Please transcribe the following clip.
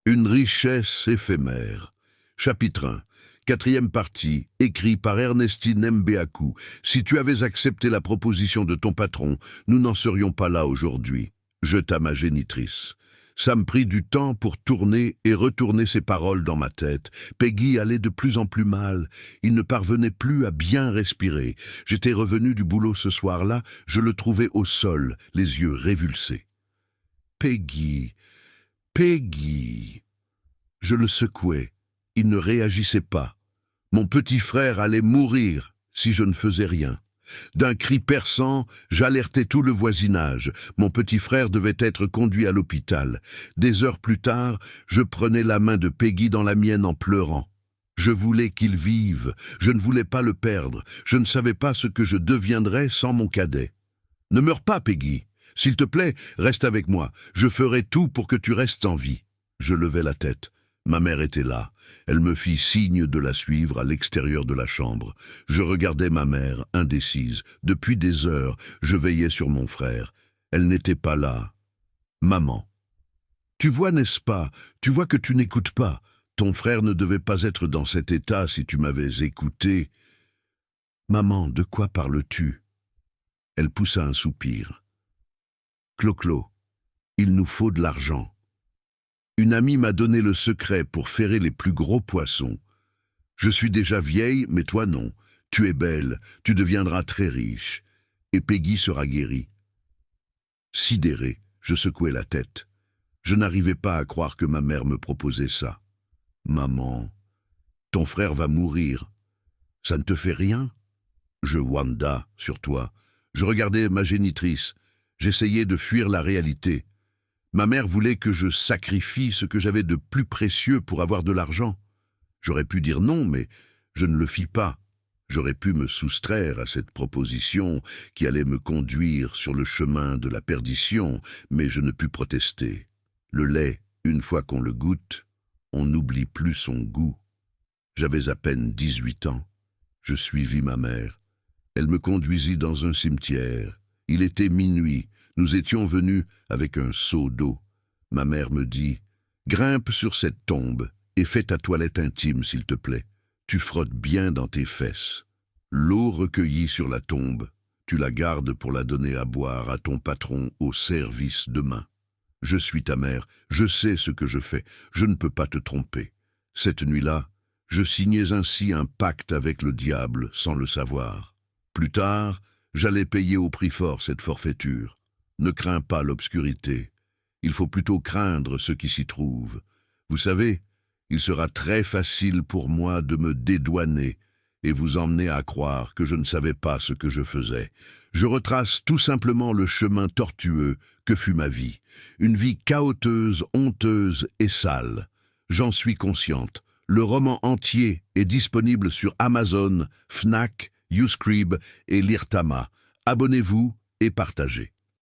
Une richesse éphémère. Chapitre 1. Quatrième partie, écrit par Ernestine Mbeakou. Si tu avais accepté la proposition de ton patron, nous n'en serions pas là aujourd'hui. Jeta ma génitrice. Ça me prit du temps pour tourner et retourner ces paroles dans ma tête. Peggy allait de plus en plus mal. Il ne parvenait plus à bien respirer. J'étais revenu du boulot ce soir-là, je le trouvais au sol, les yeux révulsés. Peggy, Peggy. Je le secouais. Il ne réagissait pas. Mon petit frère allait mourir si je ne faisais rien. D'un cri perçant, j'alertais tout le voisinage. Mon petit frère devait être conduit à l'hôpital. Des heures plus tard, je prenais la main de Peggy dans la mienne en pleurant. Je voulais qu'il vive, je ne voulais pas le perdre. Je ne savais pas ce que je deviendrais sans mon cadet. « Ne meurs pas, Peggy. S'il te plaît, reste avec moi. Je ferai tout pour que tu restes en vie. » Je levai la tête. Ma mère était là. Elle me fit signe de la suivre à l'extérieur de la chambre. Je regardais ma mère, indécise. Depuis des heures, je veillais sur mon frère. Elle n'était pas là. « Maman. Tu vois, n'est-ce pas? Tu vois que tu n'écoutes pas. Ton frère ne devait pas être dans cet état si tu m'avais écouté. »« Maman, de quoi parles-tu » Elle poussa un soupir. « Clo-Clo, il nous faut de l'argent. Une amie m'a donné le secret pour ferrer les plus gros poissons. Je suis déjà vieille, mais toi non. Tu es belle, tu deviendras très riche. Et Peggy sera guérie. » Sidéré, je secouai la tête. Je n'arrivais pas à croire que ma mère me proposait ça. « Maman, ton frère va mourir. Ça ne te fait rien ?» Je Wanda sur toi. Je regardais ma génitrice. J'essayais de fuir la réalité. Ma mère voulait que je sacrifie ce que j'avais de plus précieux pour avoir de l'argent. J'aurais pu dire non, mais je ne le fis pas. J'aurais pu me soustraire à cette proposition qui allait me conduire sur le chemin de la perdition, mais je ne pus protester. Le lait, une fois qu'on le goûte, on n'oublie plus son goût. J'avais à peine 18 ans. Je suivis ma mère. Elle me conduisit dans un cimetière. Il était minuit. Nous étions venus avec un seau d'eau. Ma mère me dit « Grimpe sur cette tombe et fais ta toilette intime, s'il te plaît. Tu frottes bien dans tes fesses. L'eau recueillie sur la tombe, tu la gardes pour la donner à boire à ton patron au service demain. Je suis ta mère, je sais ce que je fais, je ne peux pas te tromper. » Cette nuit-là, je signais ainsi un pacte avec le diable sans le savoir. Plus tard, j'allais payer au prix fort cette forfaiture. Ne crains pas l'obscurité. Il faut plutôt craindre ce qui s'y trouve. Vous savez, il sera très facile pour moi de me dédouaner et vous emmener à croire que je ne savais pas ce que je faisais. Je retrace tout simplement le chemin tortueux que fut ma vie. Une vie chaoteuse, honteuse et sale. J'en suis consciente. Le roman entier est disponible sur Amazon, Fnac, YouScribe et Lirtama. Abonnez-vous et partagez.